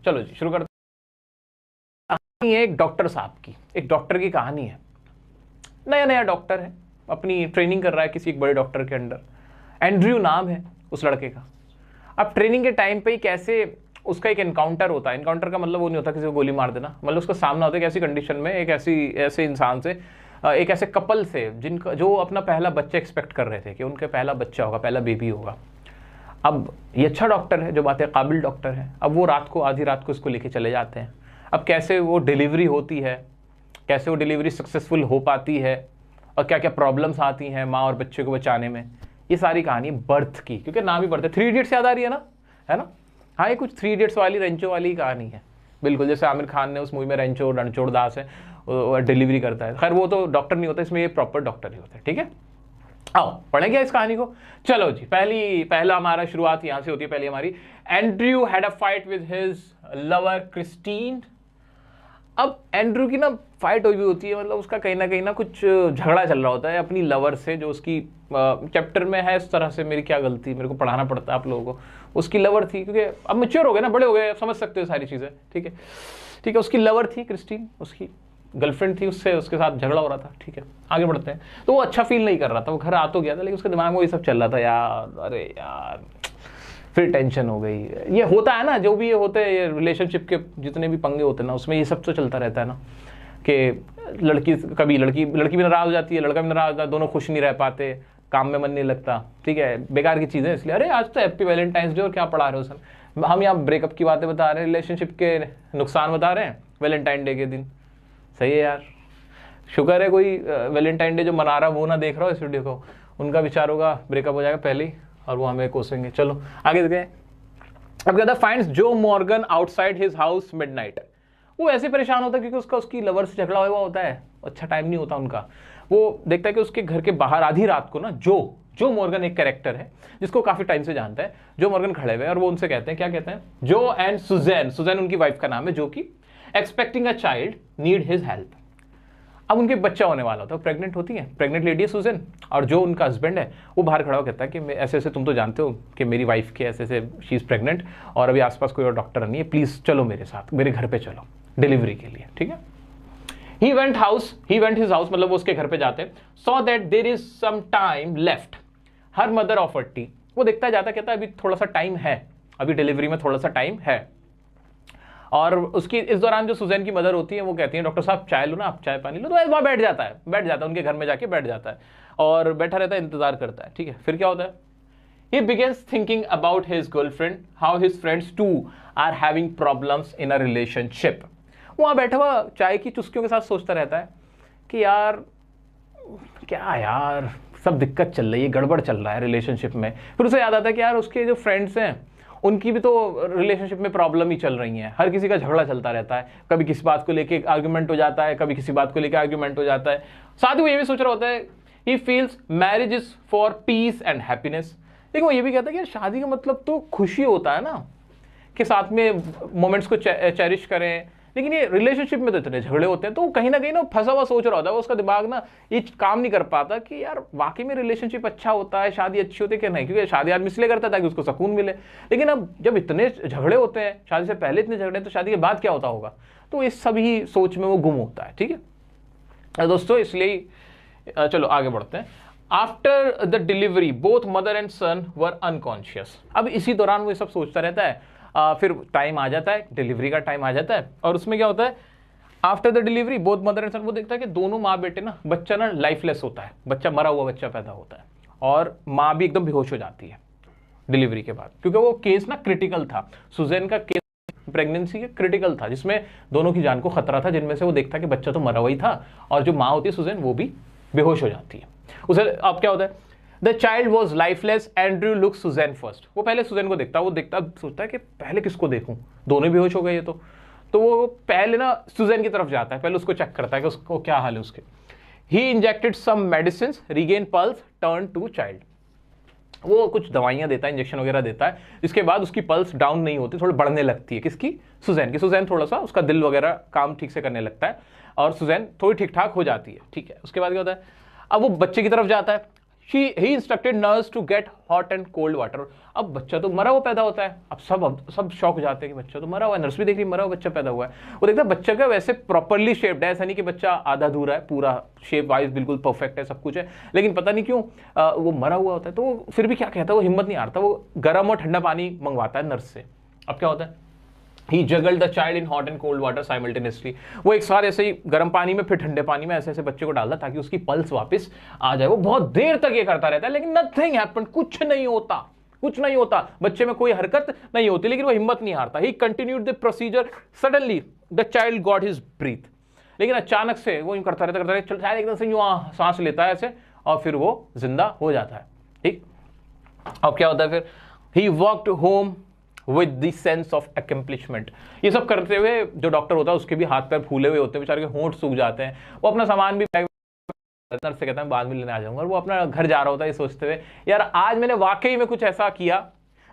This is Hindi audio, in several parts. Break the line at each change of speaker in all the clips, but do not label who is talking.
चलो जी शुरू करते हैं। कहानी है एक डॉक्टर साहब की, एक डॉक्टर की कहानी है। नया नया डॉक्टर है, अपनी ट्रेनिंग कर रहा है किसी एक बड़े डॉक्टर के अंडर। एंड्रयू नाम है उस लड़के का। अब ट्रेनिंग के टाइम पे ही कैसे उसका एक एनकाउंटर होता है। एनकाउंटर का मतलब वो नहीं होता किसी को गोली मार देना, मतलब उसका सामना होता है एक ऐसी कंडीशन में, एक ऐसे इंसान से, एक ऐसे कपल से जिनका जो अपना पहला बच्चा एक्सपेक्ट कर रहे थे कि उनके पहला बच्चा होगा, पहला बेबी होगा। अब ये अच्छा डॉक्टर है, जो बात है काबिल डॉक्टर है। अब वो रात को, आधी रात को इसको लेके चले जाते हैं। अब कैसे वो डिलीवरी होती है, कैसे वो डिलीवरी सक्सेसफुल हो पाती है, और क्या क्या प्रॉब्लम्स आती हैं माँ और बच्चे को बचाने में, ये सारी कहानी बर्थ की, क्योंकि नाम ही बर्थ है। 3 इडियट्स याद आ रही है ना, है ना? हाँ, ये कुछ 3 इडियट्स वाली रेंचो वाली कहानी है, बिल्कुल जैसे आमिर खान ने उस मूवी में रेंचो रणछोड़ दास है डिलीवरी करता है। खैर वो तो डॉक्टर नहीं होता, इसमें ये प्रॉपर डॉक्टर ही होता है। ठीक है, आओ पढ़े क्या इस कहानी को। चलो जी, पहला हमारा शुरुआत यहाँ से होती है। पहली हमारी, Andrew had a fight with his lover Christine. अब एंड्रयू की ना फाइट हुई होती है, मतलब उसका कहीं ना कुछ झगड़ा चल रहा होता है अपनी लवर से, जो उसकी चैप्टर में है इस तरह से। मेरी क्या गलती, मेरे को पढ़ाना पड़ता है आप लोगों को। उसकी लवर थी, क्योंकि अब मैच्योर हो गए ना, बड़े हो गए, आप समझ सकते हो सारी चीज़ें। ठीक है ठीक है, उसकी लवर थी क्रिस्टीन, उसकी गर्लफ्रेंड थी, उसके साथ झगड़ा हो रहा था। ठीक है, आगे बढ़ते हैं। तो वो अच्छा फील नहीं कर रहा था, वो घर आ तो गया था, लेकिन उसके दिमाग में ये सब चल रहा था, यार अरे यार, फिर टेंशन हो गई। ये होता है ना, जो भी ये होते हैं, ये रिलेशनशिप के जितने भी पंगे होते हैं ना, उसमें ये सब तो चलता रहता है ना, कि लड़की भी नाराज हो जाती है, लड़का भी नाराज होता है, दोनों खुश नहीं रह पाते, काम में मन नहीं लगता। ठीक है, बेकार की चीज़ें। इसलिए अरे आज तो हैप्पी वैलेंटाइंस डे, और क्या पढ़ा रहे हो सर? हम यहाँ ब्रेकअप की बातें बता रहे हैं, रिलेशनशिप के नुकसान बता रहे हैं वैलेंटाइन डे के दिन। सही है यार, शुक्र है कोई वैलेंटाइन डे जो मना रहा वो ना देख रहा हो इस वीडियो को, उनका विचार होगा ब्रेकअप हो जाएगा पहले ही, और वो हमें कोसेंगे। चलो आगे गए। अब कहता है, फाइंड्स जो Morgan outside his house midnight. वो ऐसे परेशान होता है क्योंकि उसकी लवर से झगड़ा हुआ होता है, अच्छा टाइम नहीं होता उनका। वो देखता है कि उसके घर के बाहर आधी रात को ना जो मॉर्गन एक कैरेक्टर है जिसको काफी टाइम से जानता है, जो मॉर्गन खड़े हुए हैं, और वो उनसे कहते हैं, क्या कहते हैं, जो एंड सुजैन उनकी वाइफ का नाम है, जो कि expecting a child need his help. अब उनके बच्चा होने वाला होता है, प्रेग्नेंट होती है, प्रेग्नेंट लेडी है सुजैन, और जो उनका हस्बैंड है वो बाहर खड़ा हो कहता है कि ऐसे ऐसे, तुम तो जानते हो कि मेरी वाइफ के ऐसे ऐसे शी इज प्रेग्नेंट, और अभी आसपास कोई और डॉक्टर नहीं है, प्लीज चलो मेरे साथ, मेरे घर पे चलो डिलीवरी के लिए। ठीक है, ही वेंट हिज हाउस, मतलब वो उसके घर पे जाते हैं। So that there is some time left, her mother offer tea. वो देखता जाता, कहता है अभी थोड़ा सा टाइम है, अभी डिलीवरी में थोड़ा सा टाइम है। और उसकी इस दौरान जो सुजैन की मदर होती है वो कहती है, डॉक्टर साहब चाय लो ना, आप चाय पानी लो। तो वहाँ बैठ जाता है उनके घर में जाके बैठ जाता है, और बैठा रहता है, इंतजार करता है। ठीक है, फिर क्या होता है, he begins thinking about his girlfriend, how his friends too are having problems in a relationship। वहाँ बैठा हुआ चाय की चुस्कियों के साथ सोचता रहता है कि यार क्या यार, सब दिक्कत चल रही है, गड़बड़ चल रहा है रिलेशनशिप में। फिर उसे याद आता है कि यार उसके जो फ्रेंड्स हैं उनकी भी तो रिलेशनशिप में प्रॉब्लम ही चल रही है, हर किसी का झगड़ा चलता रहता है, कभी किसी बात को लेके आर्ग्यूमेंट हो जाता है, कभी किसी बात को लेके आर्ग्यूमेंट हो जाता है। साथ ही वो ये भी सोच रहा होता है, he feels marriage is for piece and happiness. लेकिन वो ये भी कहता है कि शादी का मतलब तो खुशी होता है ना, कि साथ में मोमेंट्स को चेरिश करें। लेकिन ये रिलेशनशिप में तो इतने झगड़े होते हैं, तो कहीं ना फंसा हुआ सोच रहा होता है, उसका दिमाग ना ये काम नहीं कर पाता कि यार वाकई में रिलेशनशिप अच्छा होता है, शादी अच्छी होती है कि नहीं। क्योंकि शादी आदमी इसलिए करता है ताकि उसको सुकून मिले, लेकिन अब जब इतने झगड़े होते हैं, शादी से पहले इतने झगड़े, तो शादी के बाद क्या होता होगा। तो इस सभी सोच में वो गुम होता है। ठीक है दोस्तों, इसलिए चलो आगे बढ़ते हैं। After the delivery both mother and son were unconscious. अब इसी दौरान वो सब सोचता रहता है। फिर टाइम आ जाता है, डिलीवरी का टाइम आ जाता है, और उसमें क्या होता है, after the delivery both mother and son, वो देखता है कि दोनों माँ बेटे ना, बच्चा ना लाइफलेस होता है, बच्चा मरा हुआ बच्चा पैदा होता है, और माँ भी एकदम बेहोश हो जाती है डिलीवरी के बाद। क्योंकि वो केस ना क्रिटिकल था, सुजैन का केस प्रेगनेंसी के क्रिटिकल था, जिसमें दोनों की जान को खतरा था, जिनमें से वो देखता कि बच्चा तो मरा हुआ ही था, और जो माँ होती है सुजैन, वो भी बेहोश हो जाती है। उसे अब क्या होता है, the child was lifeless, Andrew look Susan first. वो पहले सुजैन को देखता, सोचता है कि पहले किसको देखूं, दोनों बेहोश हो गए ये तो वो पहले ना सुजैन की तरफ जाता है, पहले उसको चेक करता है कि उसको क्या हाल है उसके। He injected some medicine, regain pulse, turn to child. वो कुछ दवाइयां देता है, इंजेक्शन वगैरह देता है, इसके बाद उसकी पल्स डाउन नहीं होती, थोड़ी बढ़ने लगती है। किसकी? सुजैन की। सुजैन थोड़ा सा उसका दिल वगैरह काम ठीक से करने लगता है, और सुजैन थोड़ी ठीक ठाक हो जाती है। ठीक है, उसके बाद क्या होता है, अब वो बच्चे की तरफ जाता है। He instructed nurse to get hot and cold water. अब बच्चा तो मरा हुआ पैदा होता है, अब सब शॉक हो जाते हैं कि बच्चा तो मरा हुआ है, नर्स भी देख रही मरा हुआ बच्चा पैदा हुआ है। वो देखता है बच्चा का वैसे प्रॉपरली शेप्ड है, ऐसा नहीं कि बच्चा आधा अधूरा है, पूरा शेप वाइज बिल्कुल परफेक्ट है, सब कुछ है, लेकिन पता नहीं क्यों वो मरा हुआ होता है। तो फिर भी क्या कहता है, वो हिम्मत नहीं हारता, वो गर्म और ठंडा पानी मंगवाता है नर्स से। अब क्या होता है, He juggled the child in hot and cold water simultaneously। वो एक साथ ऐसे ही गर्म पानी में फिर ठंडे पानी में ऐसे ऐसे बच्चे को डालता ताकि उसकी पल्स वापस आ जाए। वो बहुत देर तक ये करता रहता है, लेकिन नथिंग हैपेंड, कुछ नहीं होता, कुछ नहीं होता, बच्चे में कोई हरकत नहीं होती, लेकिन वो हिम्मत नहीं हारता। He continued the procedure, suddenly the child got his breath। लेकिन अचानक से वो यूं करता रहता शायद एकदम से यूं सांस लेता है ऐसे, और फिर वो जिंदा हो जाता है। ठीक, अब क्या होता है फिर, He walked home with the sense of accomplishment. ये सब करते हुए जो डॉक्टर होता है उसके भी हाथ पैर फूले हुए होते हैं, बेचारे के होंठ सूख जाते हैं, वो अपना सामान भी नर्स से कहता है बाद में लेने आ जाऊंगा, और वो अपना घर जा रहा होता है ये सोचते हुए यार आज मैंने वाकई में कुछ ऐसा किया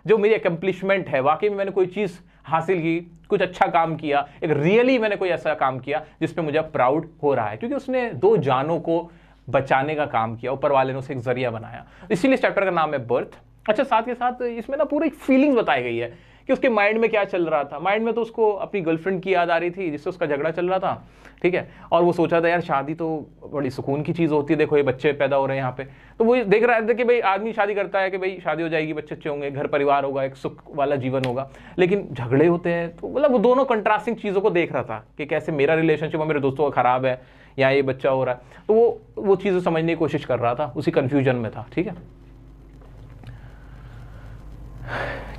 जो मेरी अकम्प्लिशमेंट है, वाकई में मैंने कोई चीज़ हासिल की, कुछ अच्छा काम किया, एक रियली मैंने कोई ऐसा काम किया जिसपे मुझे प्राउड हो रहा है, क्योंकि उसने 2 जानों को बचाने का काम किया, ऊपर वाले ने उसे एक जरिया बनाया। इसीलिए इस चैप्टर का नाम है बर्थ। अच्छा, साथ के साथ इसमें ना पूरी फीलिंग्स बताई गई है कि उसके माइंड में क्या चल रहा था। माइंड में तो उसको अपनी गर्लफ्रेंड की याद आ रही थी जिससे उसका झगड़ा चल रहा था, ठीक है, और वो सोचा था यार शादी तो बड़ी सुकून की चीज़ होती है, देखो ये बच्चे पैदा हो रहे हैं यहाँ पे। तो वो देख रहा था कि भाई आदमी शादी करता है कि भाई शादी हो जाएगी, बच्चे अच्छे होंगे, घर परिवार होगा, एक सुख वाला जीवन होगा, लेकिन झगड़े होते हैं। तो मतलब वो दोनों कंट्रास्टिंग चीज़ों को देख रहा था कि कैसे मेरा रिलेशनशिप मेरे दोस्तों का खराब है या ये बच्चा हो रहा है। तो वो चीज़ें समझने की कोशिश कर रहा था, उसी कन्फ्यूजन में था। ठीक है,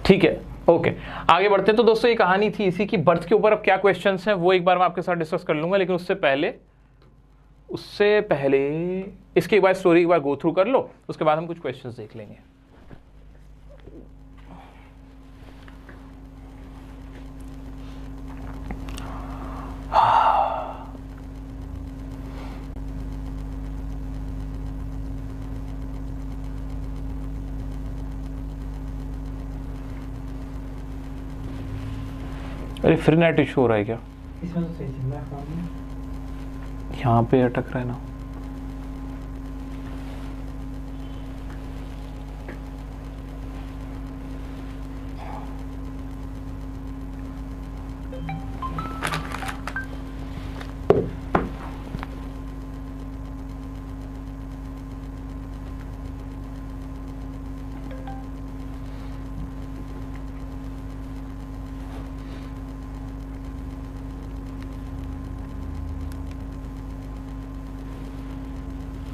ठीक है, ओके, आगे बढ़ते हैं। तो दोस्तों ये कहानी थी इसी की। बर्थ के ऊपर अब क्या क्वेश्चंस हैं वो एक बार मैं आपके साथ डिस्कस कर लूंगा, लेकिन उससे पहले इसके एक बार स्टोरी एक बार गो थ्रू कर लो, उसके बाद हम कुछ क्वेश्चंस देख लेंगे। अरे फिर नेट इशू हो रहा है क्या?
इसमें तो सही चल रहा है काम।
यहाँ पे अटक रहा है ना।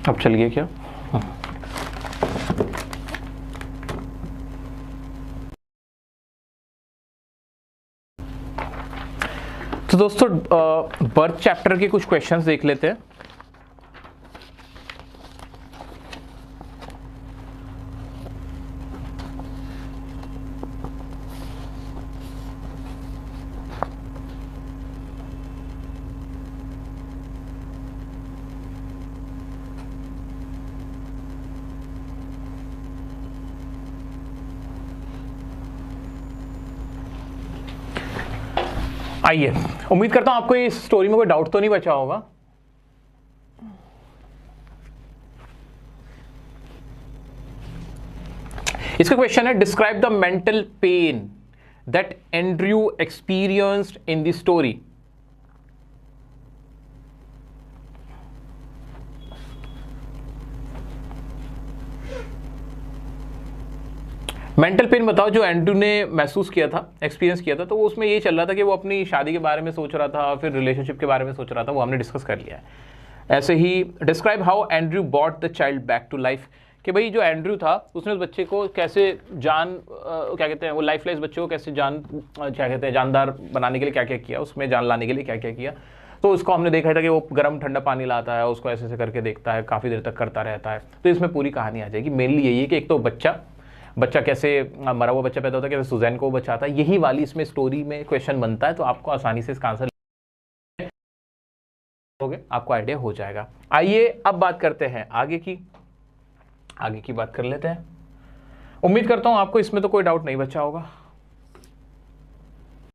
अब चल गया क्या? तो दोस्तों बर्थ चैप्टर के कुछ क्वेश्चंस देख लेते हैं। आइए, उम्मीद करता हूं आपको इस स्टोरी में कोई डाउट तो नहीं बचा होगा। इसका क्वेश्चन है, describe the mental pen that Andrew experienced in the story. Mental pen बताओ जो एंड्रू ने महसूस किया था, एक्सपीरियंस किया था। तो वो उसमें ये चल रहा था कि वो अपनी शादी के बारे में सोच रहा था, फिर रिलेशनशिप के बारे में सोच रहा था, वो हमने डिस्कस कर लिया है। ऐसे ही describe how Andrew bought the child back to life, कि भाई जो एंड्रू था उसने उस बच्चे को कैसे क्या कहते हैं वो लाइफ लाइफ बच्चे को कैसे क्या कहते हैं जानदार बनाने के लिए क्या क्या किया, उसमें जान लाने के लिए क्या क्या किया। तो उसको हमने देखा था कि वो गर्म ठंडा पानी लाता है, उसको ऐसे ऐसे करके देखता है, काफ़ी देर तक करता रहता है। तो इसमें पूरी कहानी आ जाएगी। मेनली यही है कि एक तो बच्चा कैसे मरा हुआ बच्चा पैदा होता है, कैसे सुजैन को बचाता है, यही वाली इसमें स्टोरी में क्वेश्चन बनता है। तो आपको आसानी से इसका आंसर आपको आइडिया हो जाएगा। आइए अब बात करते हैं आगे की बात कर लेते हैं। उम्मीद करता हूं आपको इसमें तो कोई डाउट नहीं बचा होगा।